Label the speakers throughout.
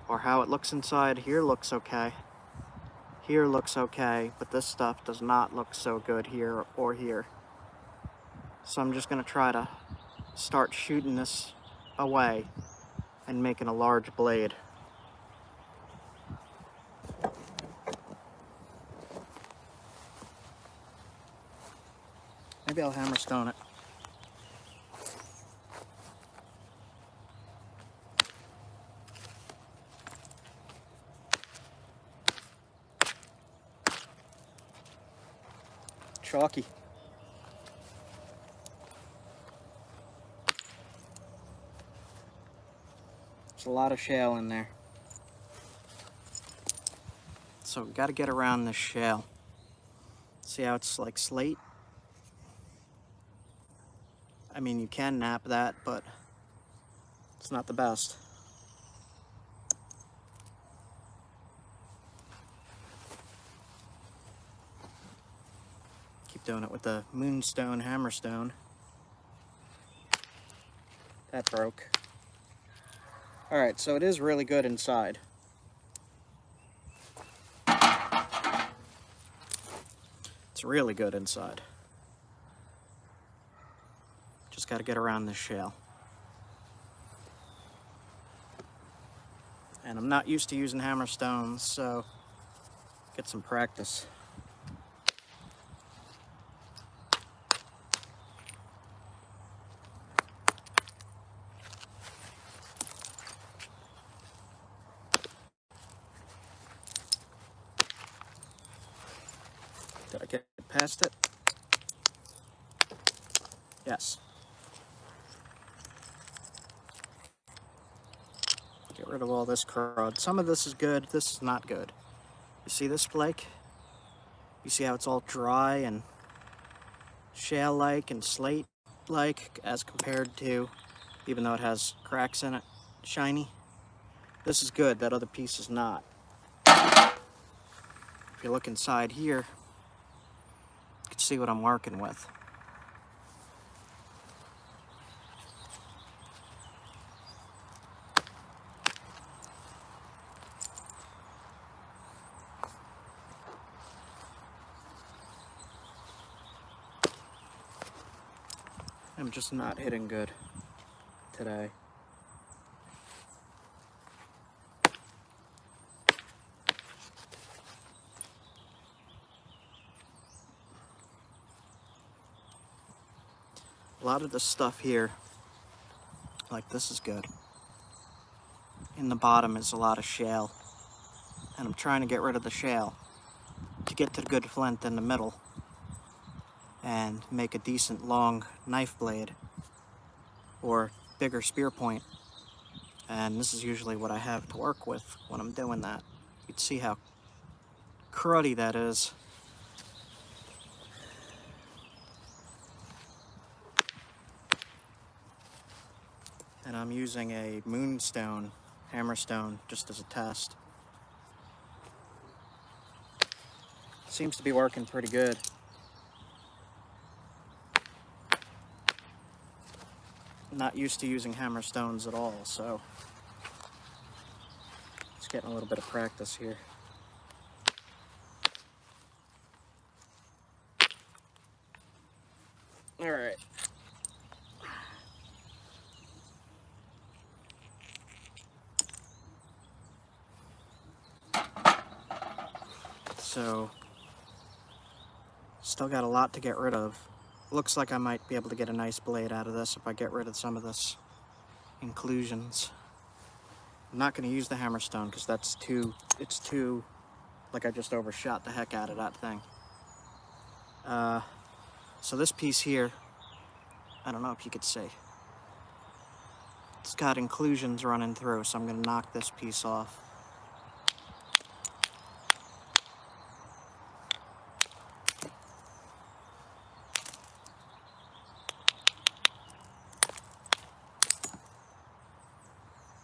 Speaker 1: or how it looks inside. Here looks okay. Here looks okay, but this stuff does not look so good here or here. So I'm just going to try to start shooting this away and making a large blade. Maybe I'll hammerstone it. Chalky. There's a lot of shale in there. So we got to get around this shale. See how it's like slate? I mean, you can nap that, but it's not the best. Keep doing it with the moonstone hammerstone. That broke. All right, so it is really good inside. It's really good inside. Just got to get around this shale. And I'm not used to using hammerstones, so get some practice. Did I get past it? Yes. Get rid of all this crud. Some of this is good, this is not good. You see this flake? You see how it's all dry and shale-like and slate-like as compared to, even though it has cracks in it, shiny? This is good, that other piece is not. If you look inside here, you can see what I'm working with. I'm just not hitting good today. A lot of the stuff here, like this is good. In the bottom is a lot of shale. And I'm trying to get rid of the shale to get to the good flint in the middle and make a decent long knife blade or bigger spear point. And this is usually what I have to work with when I'm doing that. You can see how cruddy that is. And I'm using a moonstone hammerstone just as a test. Seems to be working pretty good. I'm not used to using hammerstones at all, so just getting a little bit of practice here. All right. So, still got a lot to get rid of. Looks like I might be able to get a nice blade out of this if I get rid of some of this inclusions. I'm not going to use the hammerstone because it's too, like I just overshot the heck out of that thing. So this piece here, I don't know if you could see. It's got inclusions running through, so I'm going to knock this piece off.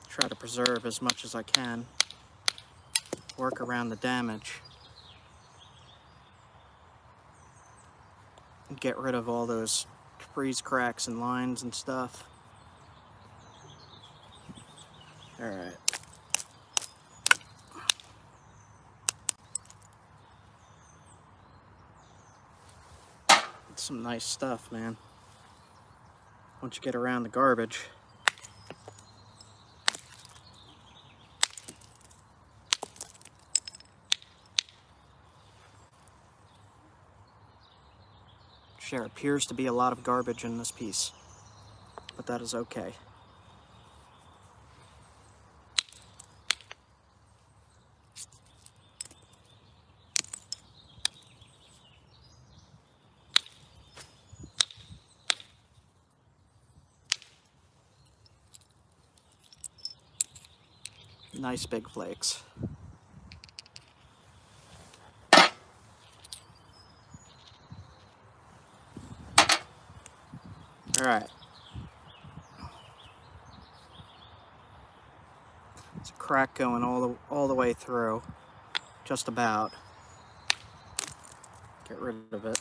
Speaker 1: Try to preserve as much as I can. Work around the damage. And get rid of all those freeze cracks and lines and stuff. Alright. Some nice stuff, man. Once you get around the garbage. There appears to be a lot of garbage in this piece, but that is okay. Nice big flakes. All right. There's a crack going all the way through, just about. Get rid of it.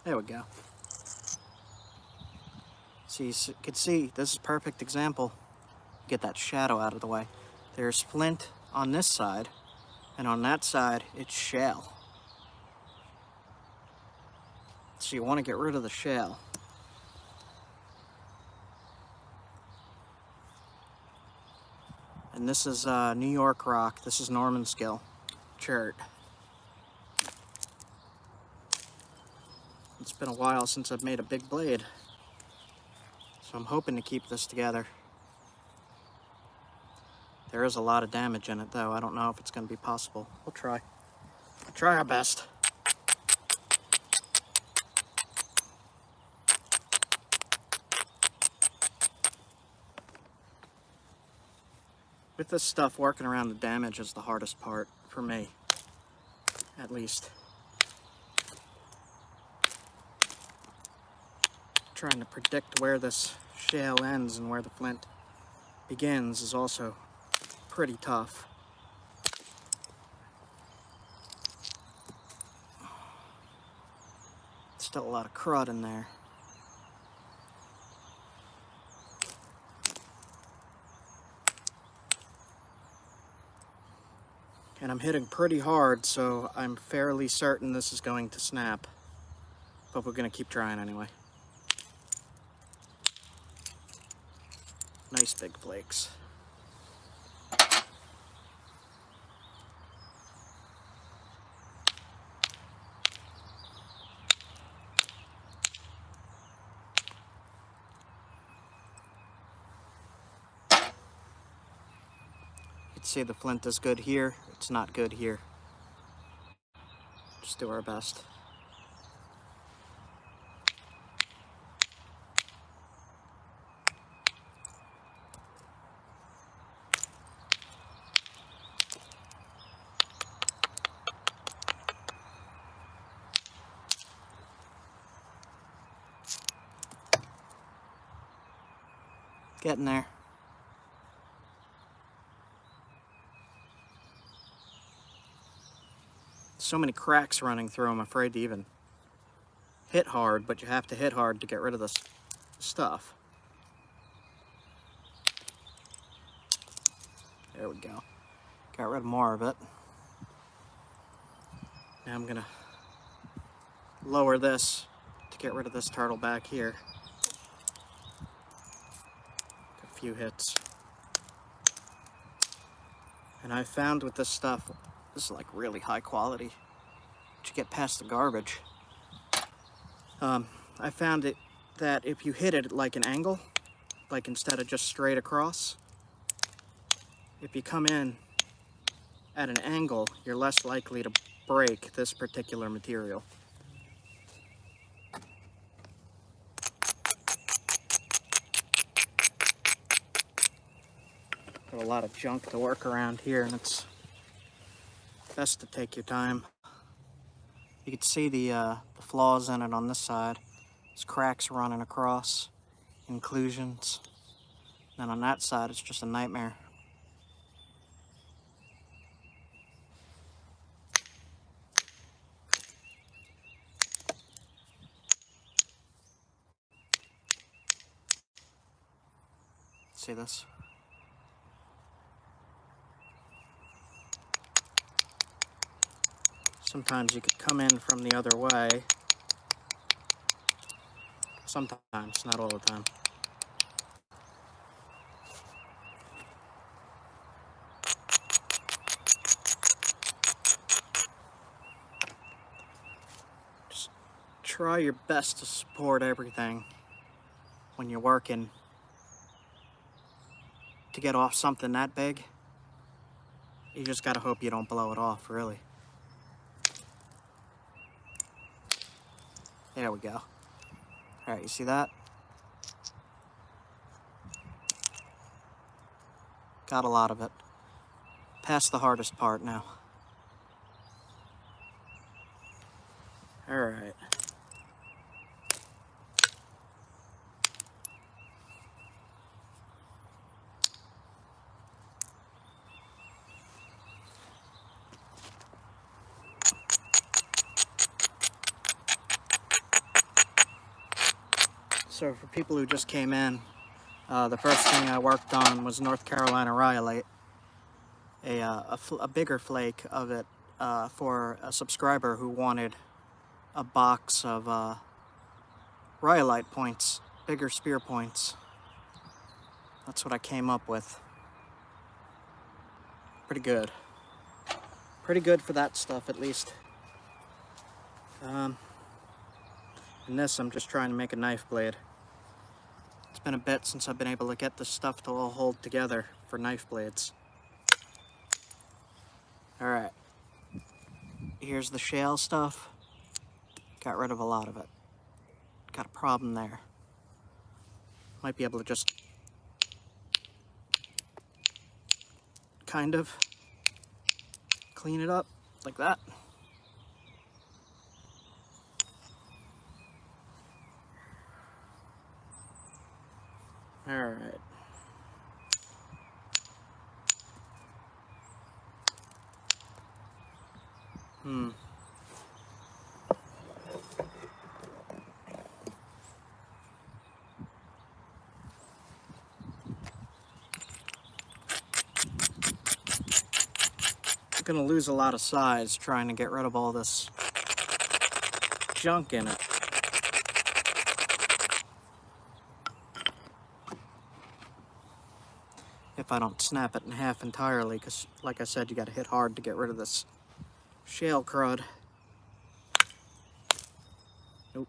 Speaker 1: There we go. So you can see, this is a perfect example. Get that shadow out of the way. There's flint on this side, and on that side, it's shale. So you want to get rid of the shale. And this is New York rock. This is Norman Skill chert. It's been a while since I've made a big blade, so I'm hoping to keep this together. There is a lot of damage in it though. I don't know if it's going to be possible. We'll try. We'll try our best. With this stuff, working around the damage is the hardest part for me, at least. Trying to predict where this shale ends and where the flint begins is also pretty tough. Still a lot of crud in there. And I'm hitting pretty hard, so I'm fairly certain this is going to snap. But we're going to keep trying anyway. Nice big flakes. You can see the flint is good here. It's not good here. Just do our best. Getting there. So many cracks running through, I'm afraid to even hit hard, but you have to hit hard to get rid of this stuff. There we go. Got rid of more of it. Now I'm gonna lower this to get rid of this turtle back here. A few hits. And I found with this stuff, this is like really high quality. But you get past the garbage. I found it that if you hit it at like an angle, like instead of just straight across, if you come in at an angle, you're less likely to break this particular material. Got a lot of junk to work around here, and it's best to take your time. You can see the flaws in it on this side. There's cracks running across, inclusions. And on that side, it's just a nightmare. See this? Sometimes you could come in from the other way. Sometimes, not all the time. Just try your best to support everything when you're working. To get off something that big, you just gotta hope you don't blow it off, really. There we go. All right, you see that? Got a lot of it. Past the hardest part now. All right. So for people who just came in, the first thing I worked on was North Carolina rhyolite, a bigger flake of it for a subscriber who wanted a box of rhyolite points, bigger spear points. That's what I came up with. Pretty good. Pretty good for that stuff, at least. In this, I'm just trying to make a knife blade. It's been a bit since I've been able to get this stuff to all hold together for knife blades. Alright. Here's the shale stuff. Got rid of a lot of it. Got a problem there. Might be able to just kind of clean it up like that. All right. I'm gonna lose a lot of size trying to get rid of all this junk in it. If I don't snap it in half entirely, because like I said, you gotta hit hard to get rid of this shale crud. Nope.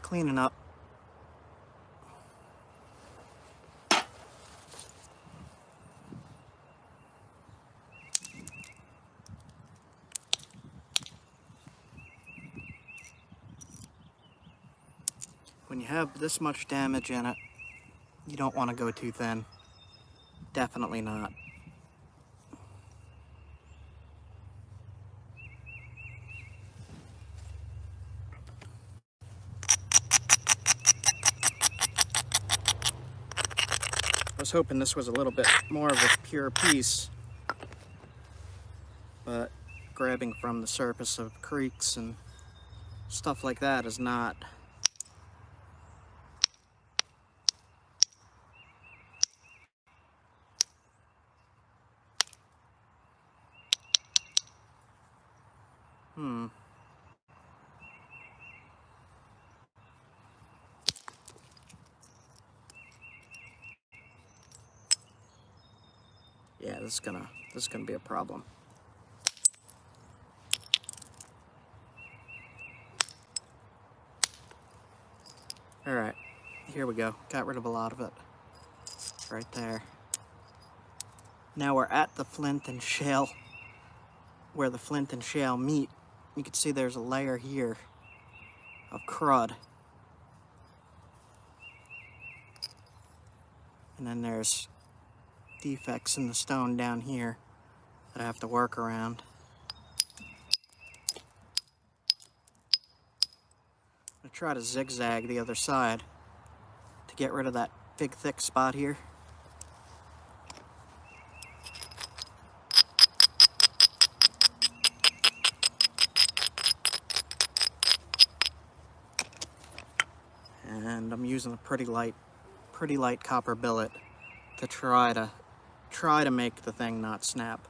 Speaker 1: Cleaning up. When you have this much damage in it, you don't want to go too thin. Definitely not. I was hoping this was a little bit more of a pure piece, but grabbing from the surface of creeks and stuff like that is not. Yeah, this is gonna be a problem. All right, here we go. Got rid of a lot of it. Right there. Now we're at the flint and shale, where the flint and shale meet. You can see there's a layer here of crud. And then there's defects in the stone down here that I have to work around. gonna try to zigzag the other side to get rid of that big thick spot here. And I'm using a pretty light copper billet to try to make the thing not snap.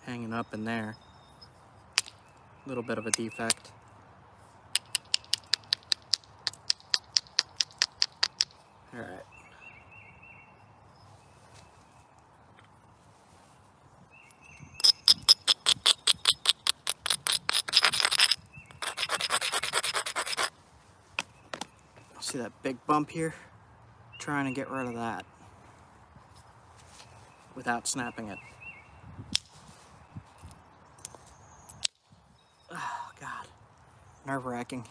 Speaker 1: Hanging up in there. A little bit of a defect. All right. See that big bump here? Trying to get rid of that without snapping it. Oh, God. Nerve-wracking.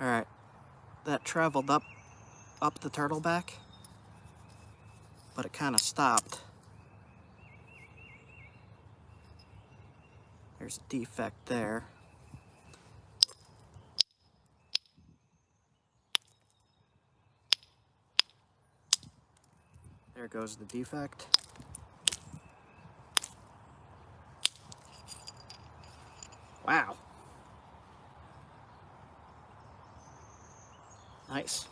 Speaker 1: All right. That traveled up the turtle back, but it kind of stopped. There's a defect there. There goes the defect. Wow. Nice.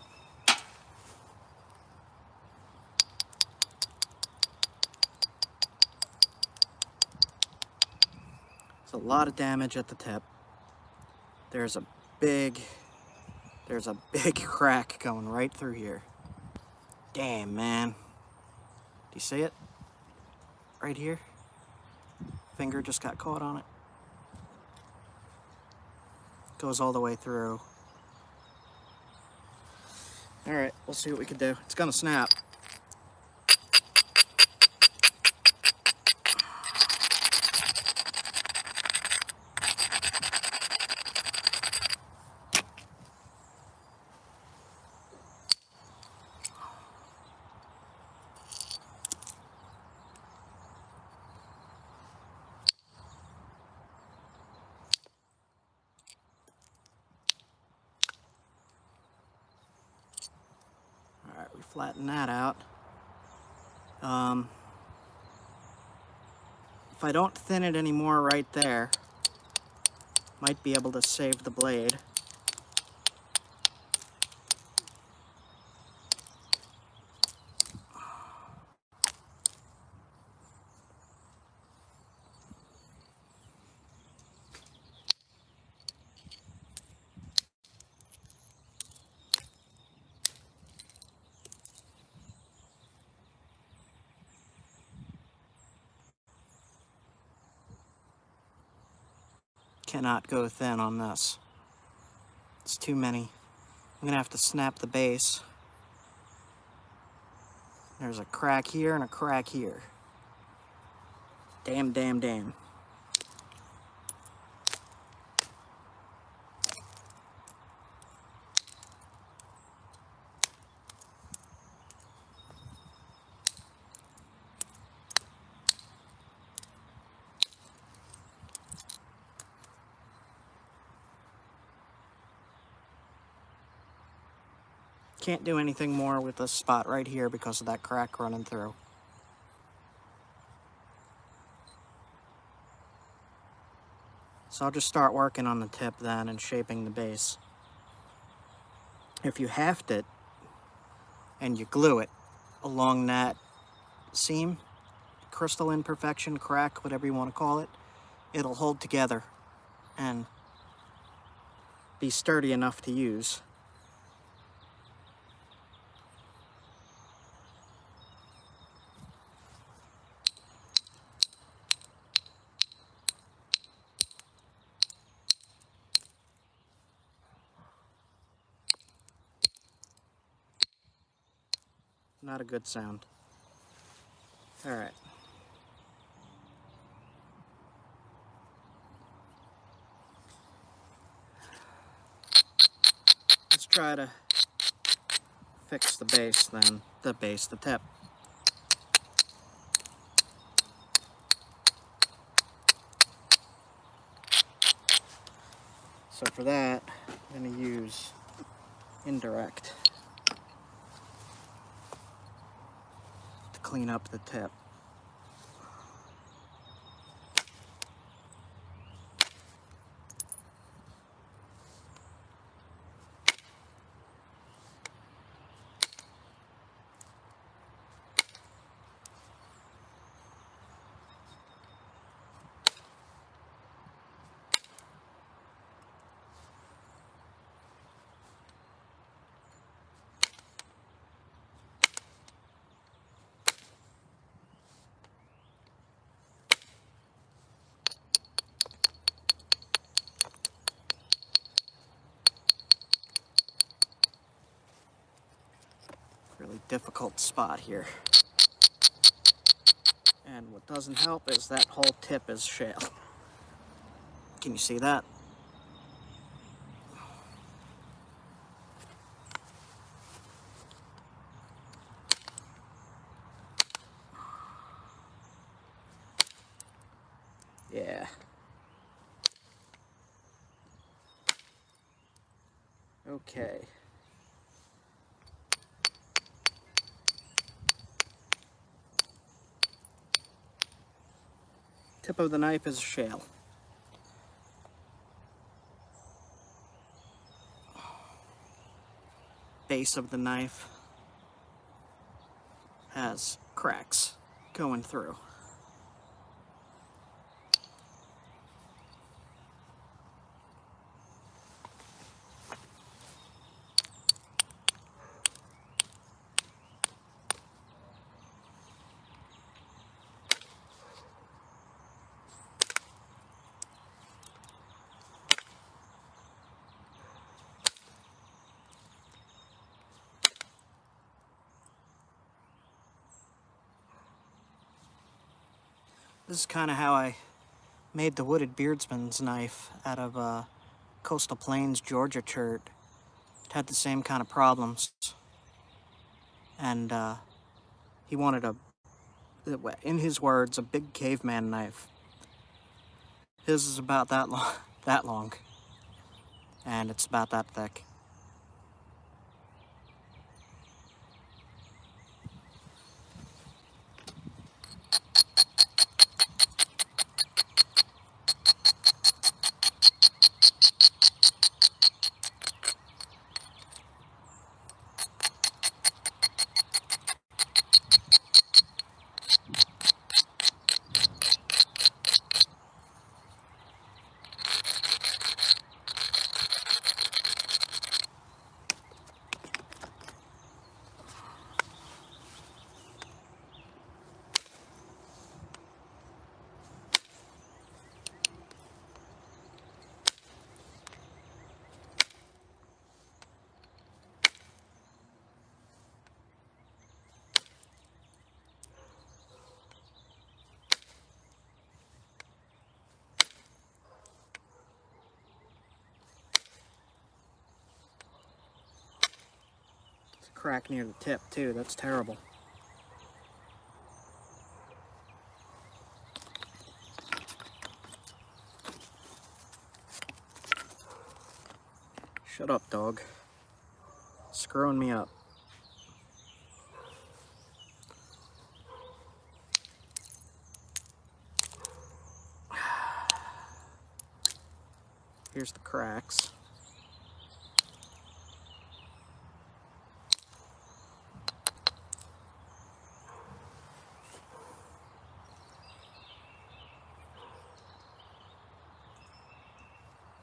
Speaker 1: It's a lot of damage at the tip. There's a big crack going right through here. Damn, man. Do you see it? Right here? Finger just got caught on it. Goes all the way through. All right, we'll see what we can do. It's gonna snap. All right, we flatten that out. If I don't thin it anymore right there, might be able to save the blade. Cannot go thin on this. It's too many. I'm gonna have to snap the base. There's a crack here and a crack here. Damn, damn, damn. Can't do anything more with this spot right here because of that crack running through. So I'll just start working on the tip then and shaping the base. If you haft it and you glue it along that seam, crystal imperfection, crack, whatever you want to call it, it'll hold together and be sturdy enough to use. Not a good sound. Alright. Let's try to fix the base then. The tip. So for that, I'm going to use indirect to clean up the tip. Really difficult spot here. And what doesn't help is that whole tip is shale. Can you see that? Yeah. Okay. Tip of the knife is shale. Base of the knife has cracks going through. This is kind of how I made the wooded beardsman's knife out of a Coastal Plains, Georgia chert. It had the same kind of problems. And he wanted in his words, a big caveman knife. His is about that long, and it's about that thick. Crack near the tip too, that's terrible. Shut up, dog. Screwing me up. Here's the cracks.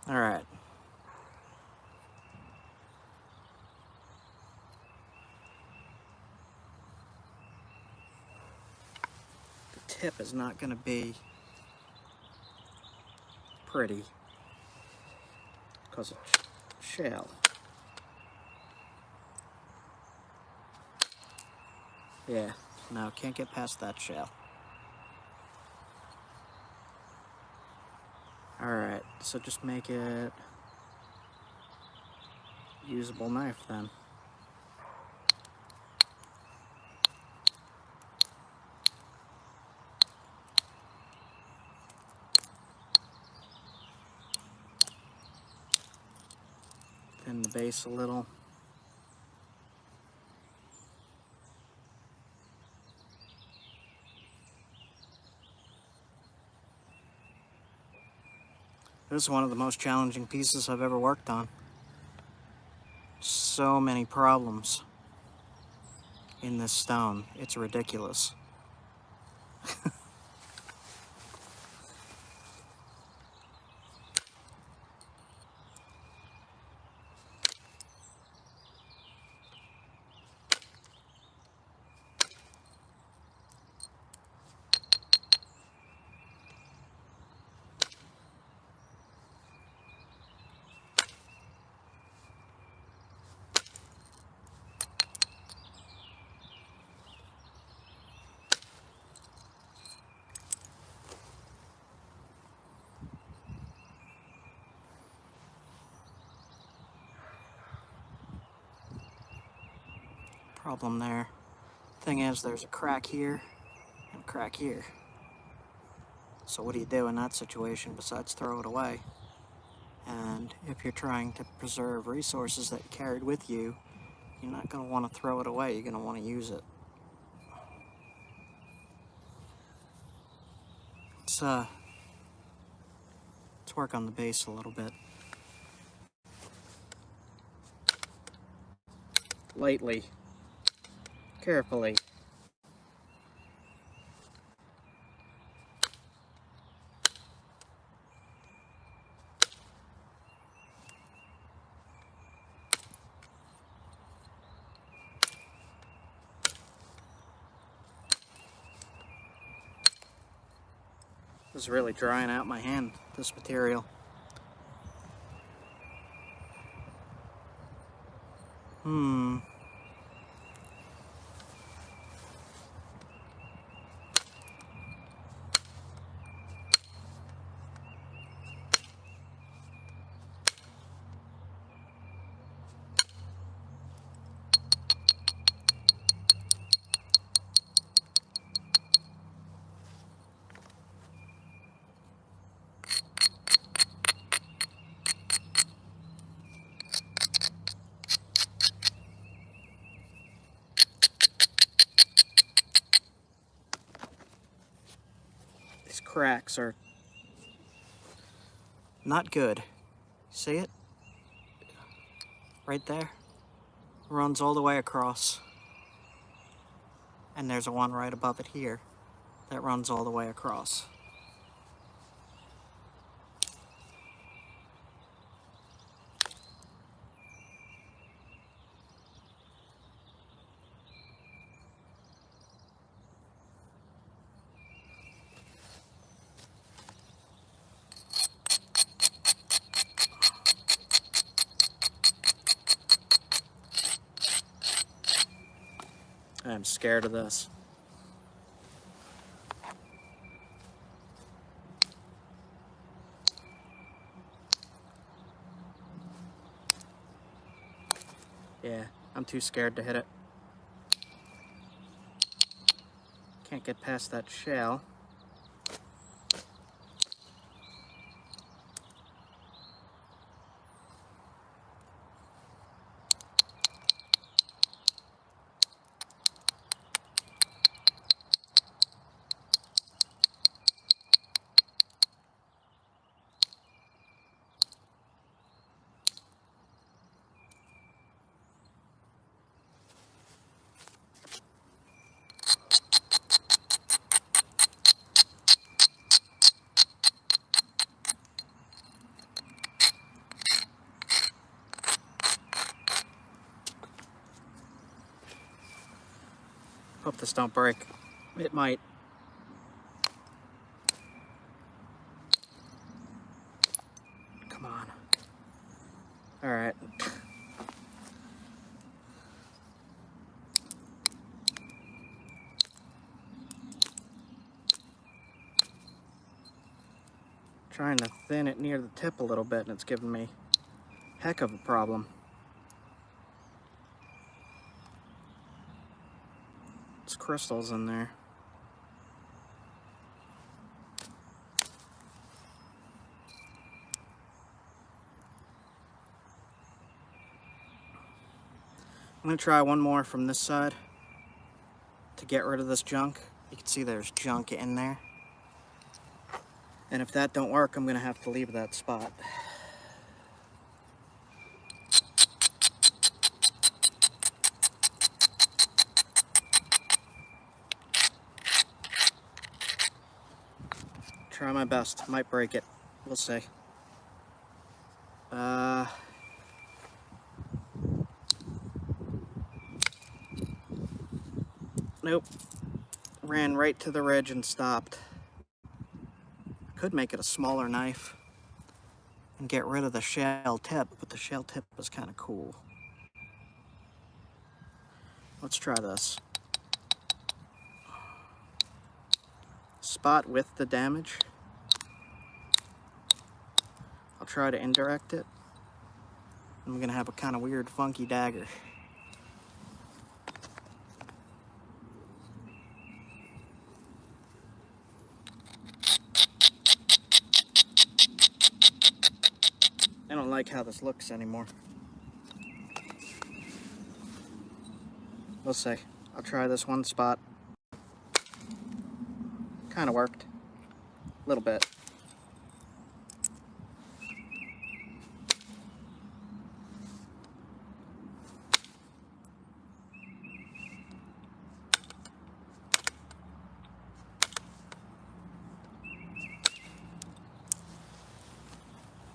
Speaker 1: All right. The tip is not going to be pretty because it's shale. Yeah, No, can't get past that shell. Alright, so just make it usable knife then. Thin the base a little. This is one of the most challenging pieces I've ever worked on. So many problems in this stone. It's ridiculous. Problem there. Thing is, there's a crack here and a crack here. So what do you do in that situation besides throw it away? And if you're trying to preserve resources that you carried with you, you're not going to want to throw it away, you're going to want to use it. Let's work on the base a little bit. Lightly. Carefully. This is really drying out my hand, this material. These cracks are not good. See it? Right there. Runs all the way across. And there's a one right above it here that runs all the way across. I'm scared of this. Yeah, I'm too scared to hit it. Can't get past that shell. Hope this don't break. It might. Come on. All right. Trying to thin it near the tip a little bit, and it's giving me a heck of a problem. There's crystals in there. I'm going to try one more from this side to get rid of this junk. You can see there's junk in there. And if that don't work, I'm going to have to leave that spot. Try my best. Might break it. We'll see. Nope. Ran right to the ridge and stopped. Could make it a smaller knife and get rid of the shell tip, but the shell tip was kind of cool. Let's try this. Spot with the damage. I'll try to indirect it. I'm gonna have a kind of weird, funky dagger. I don't like how this looks anymore. We'll see. I'll try this one spot. Kind of worked. A little bit.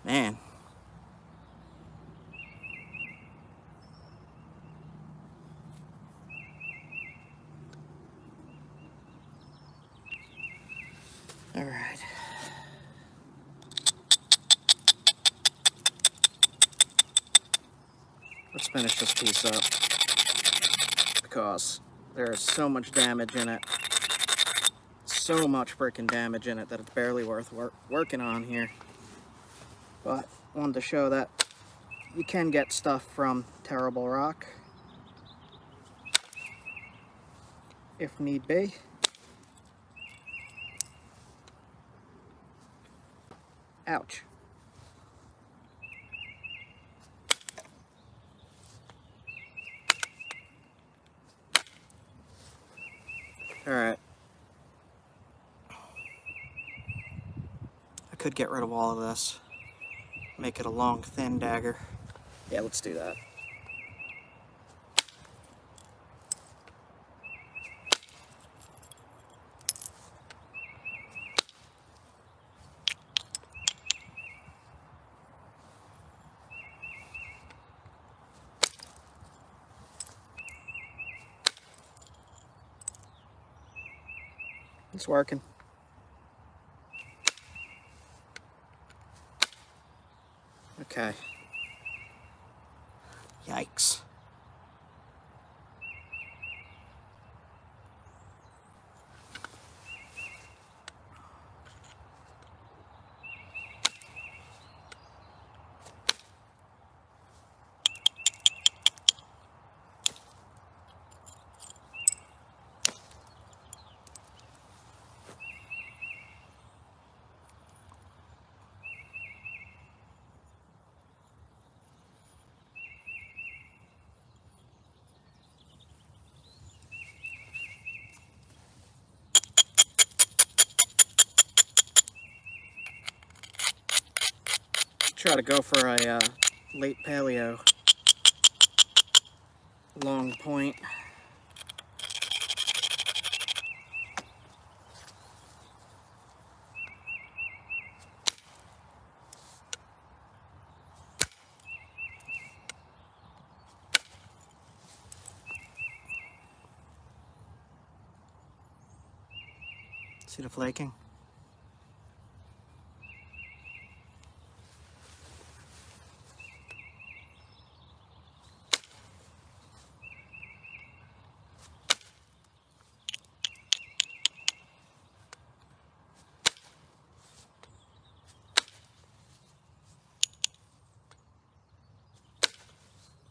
Speaker 1: Man. All right. Let's finish this piece up because there is so much damage in it. So much freaking damage in it that it's barely worth working on here. But I wanted to show that you can get stuff from terrible rock if need be. Ouch. All right. I could get rid of all of this. Make it a long, thin dagger. Yeah, let's do that. It's working. Okay. Yikes. Try to go for a late paleo long point. See the flaking?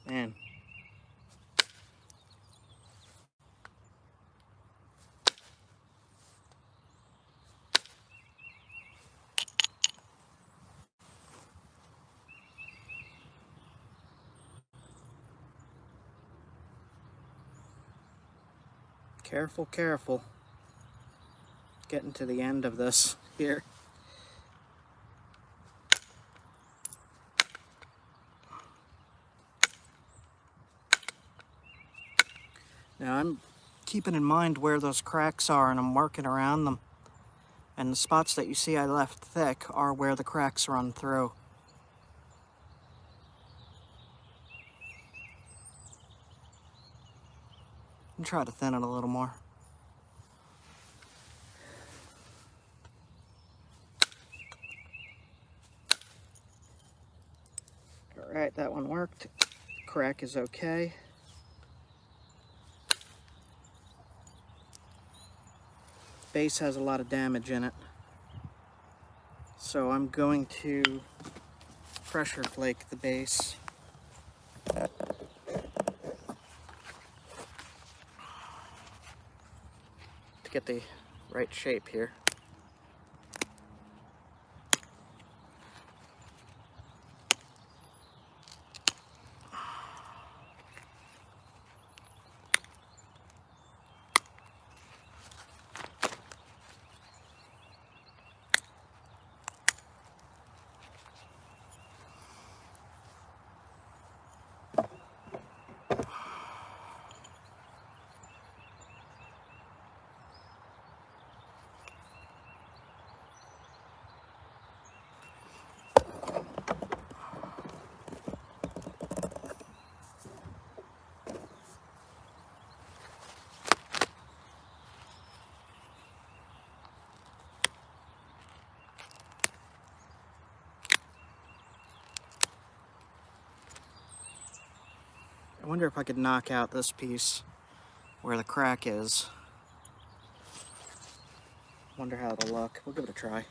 Speaker 1: Man. Careful, careful. Getting to the end of this here. Now I'm keeping in mind where those cracks are, and I'm working around them. And the spots that you see I left thick are where the cracks run through. And try to thin it a little more. Alright, that one worked. Crack is okay. Base has a lot of damage in it. So I'm going to pressure flake the base. To get the right shape here. I wonder if I could knock out this piece where the crack is. Wonder how it'll look. We'll give it a try.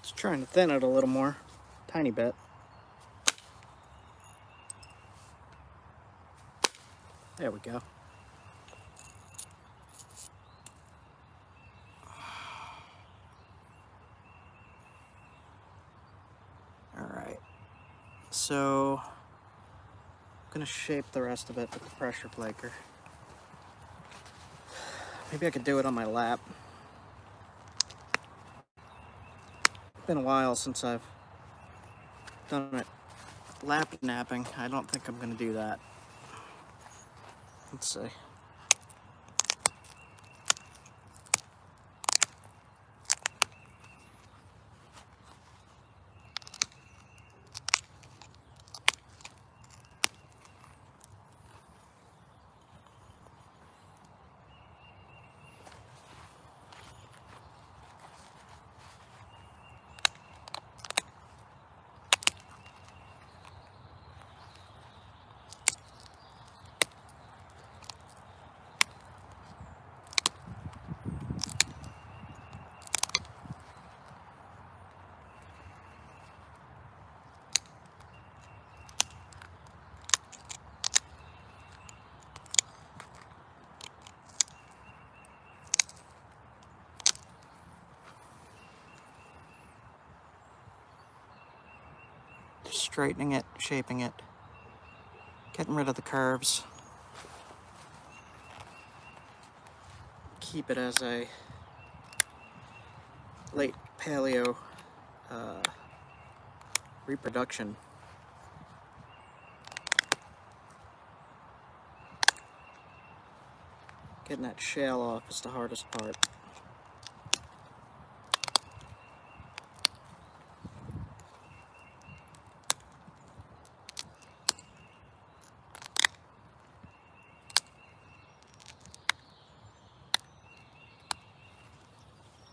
Speaker 1: Just trying to thin it a little more, tiny bit. There we go. Alright, so I'm gonna shape the rest of it with the pressure flaker. Maybe I could do it on my lap. It's been a while since I've done it lap napping. I don't think I'm gonna do that. Let's see. straightening it, shaping it, getting rid of the curves. Keep it as a late paleo reproduction. Getting that shale off is the hardest part.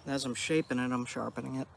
Speaker 1: As I'm shaping it, I'm sharpening it.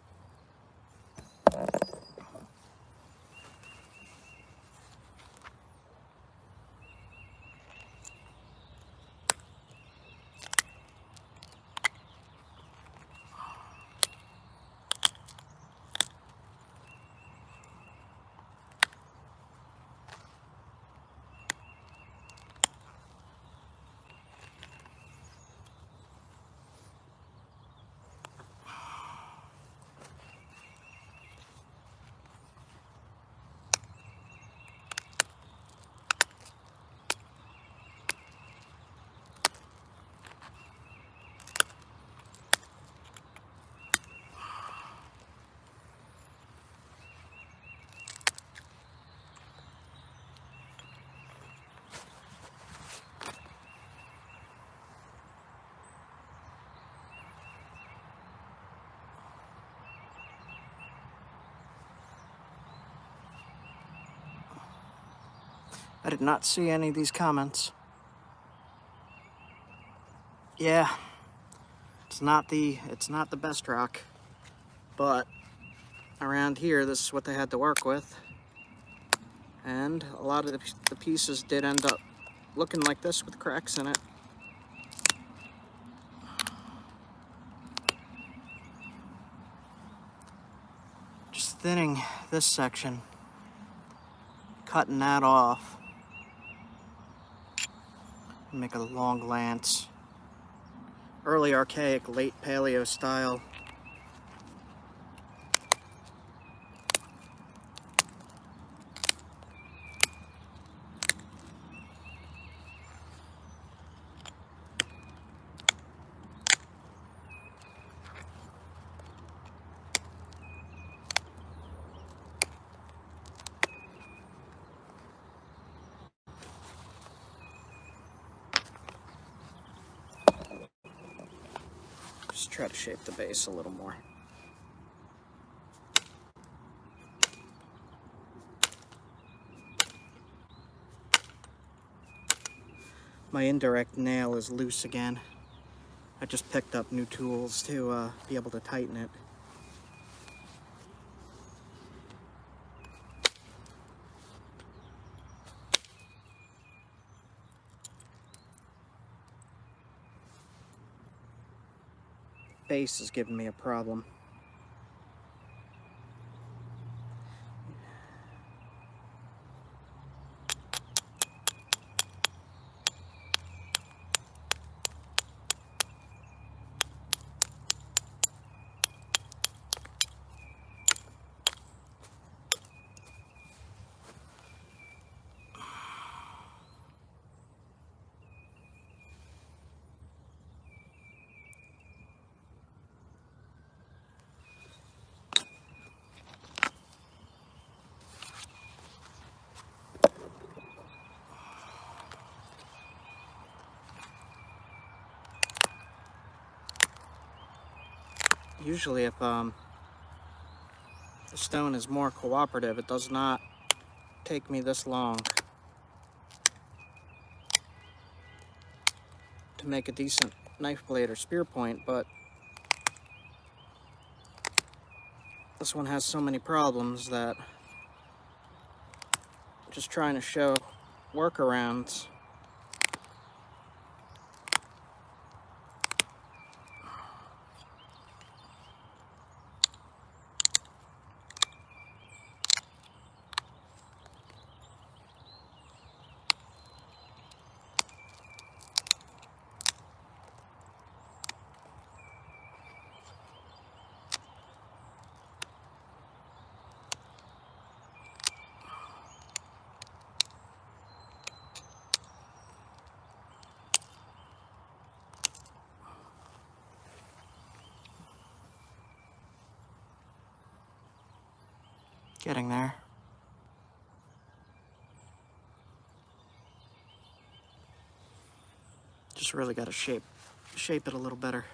Speaker 1: I did not see any of these comments. Yeah, it's not the best rock, but around here this is what they had to work with, and a lot of the pieces did end up looking like this with cracks in it. Just thinning this section, cutting that off. Make a long lance. Early archaic, late paleo style. Just try to shape the base a little more. My indirect nail is loose again. I just picked up new tools to be able to tighten it. Base is giving me a problem. Usually if the stone is more cooperative, it does not take me this long to make a decent knife blade or spear point, but this one has so many problems that I'm just trying to show workarounds. Getting there. Just really got to shape it a little better.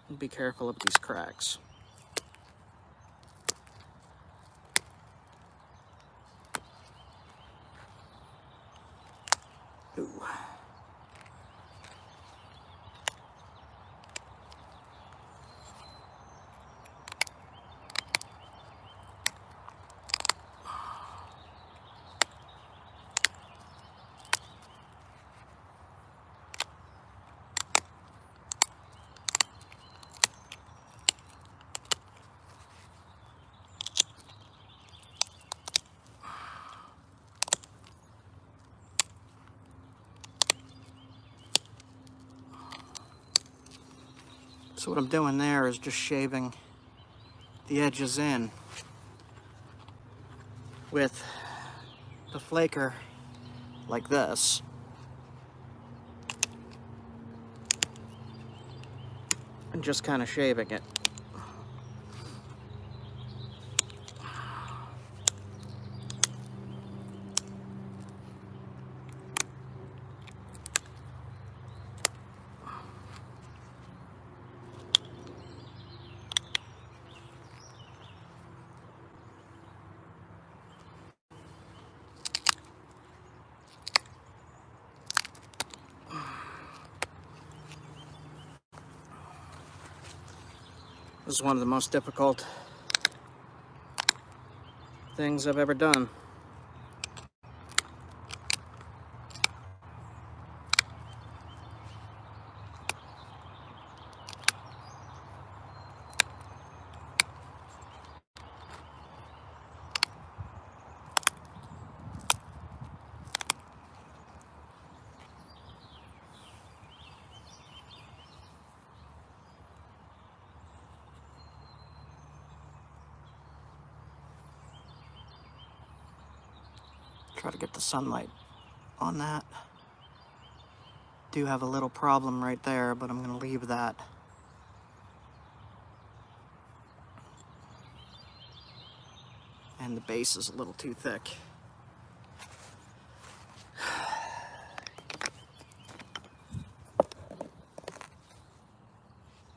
Speaker 1: And be careful of these cracks. Ooh. So what I'm doing there is just shaving the edges in with the flaker like this. And just kind of shaving it. This is one of the most difficult things I've ever done. Try to get the sunlight on that. Do have a little problem right there, but I'm going to leave that. And the base is a little too thick.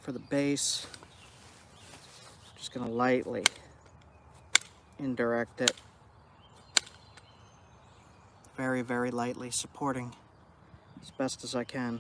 Speaker 1: For the base, just going to lightly indirect it. Very, very lightly, supporting as best as I can.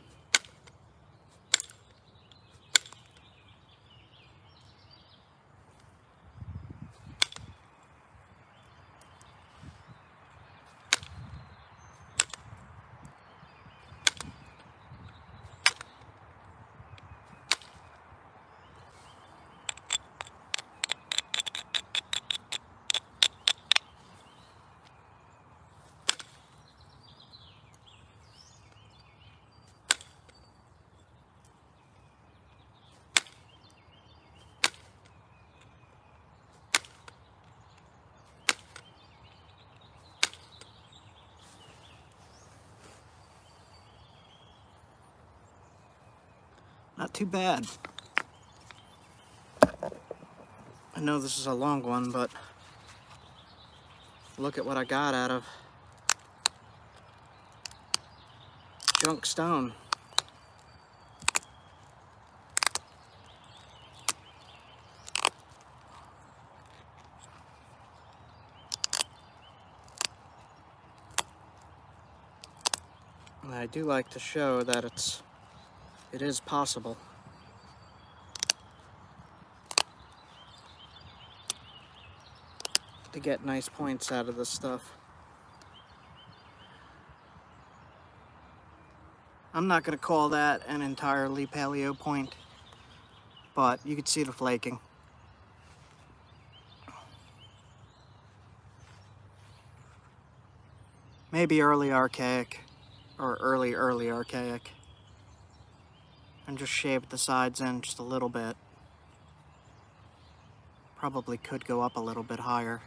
Speaker 1: Not too bad. I know this is a long one, but look at what I got out of junk stone. And I do like to show that it is possible. To get nice points out of this stuff. I'm not going to call that an entirely paleo point, but you can see the flaking. Maybe early archaic, or early archaic. And just shaved the sides in just a little bit. Probably could go up a little bit higher.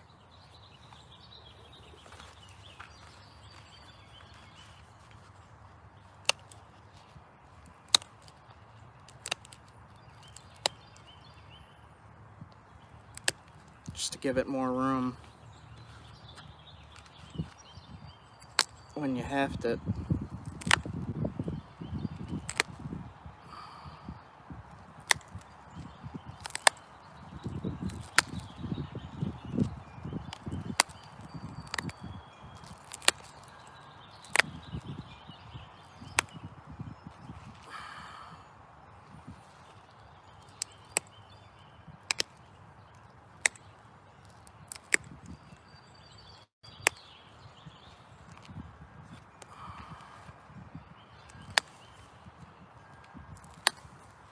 Speaker 1: just to give it more room when you have to.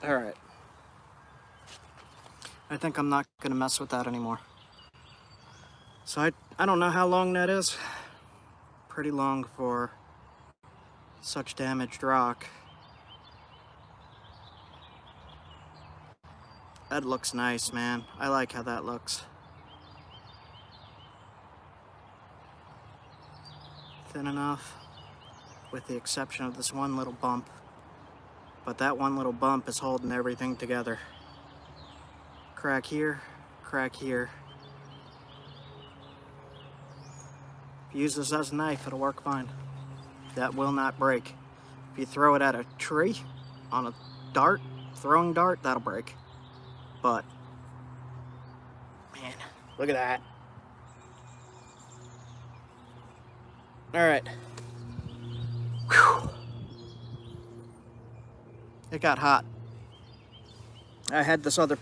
Speaker 1: All right. I think I'm not gonna mess with that anymore. So I don't know how long that is. Pretty long for such damaged rock. That looks nice, man. I like how that looks. Thin enough, with the exception of this one little bump. But that one little bump is holding everything together. Crack here, crack here. If you use this as a knife, it'll work fine. That will not break. If you throw it at a tree on a dart, throwing dart, that'll break. But, man, look at that. All right. Whew. It got hot. I had this other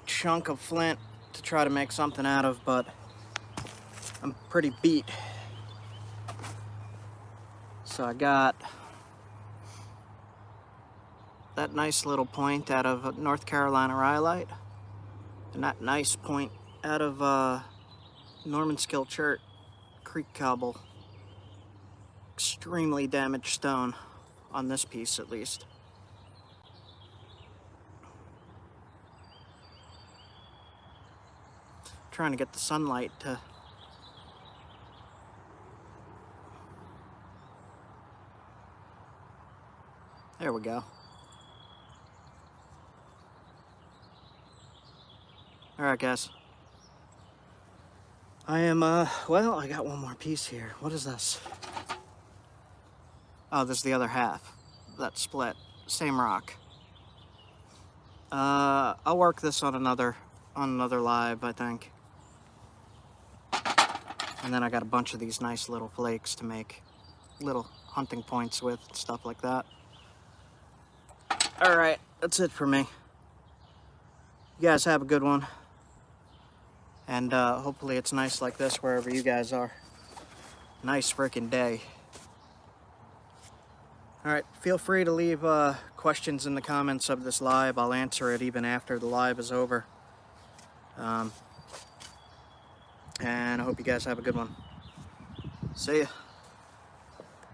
Speaker 1: chunk of flint to try to make something out of, but I'm pretty beat. So I got that nice little point out of North Carolina rhyolite, and that nice point out of Norman Skill Chert Creek cobble. Extremely damaged stone on this piece, at least. Trying to get the sunlight to there we go. All right, guys. I am, well, I got one more piece here. What is this? Oh, this is the other half. That split. Same rock. I'll work this on another live, I think. And then I got a bunch of these nice little flakes to make little hunting points with, stuff like that. All right, that's it for me. You guys have a good one. And hopefully it's nice like this wherever you guys are. Nice freaking day. All right, feel free to leave questions in the comments of this live. I'll answer it even after the live is over. And I hope you guys have a good one. See ya.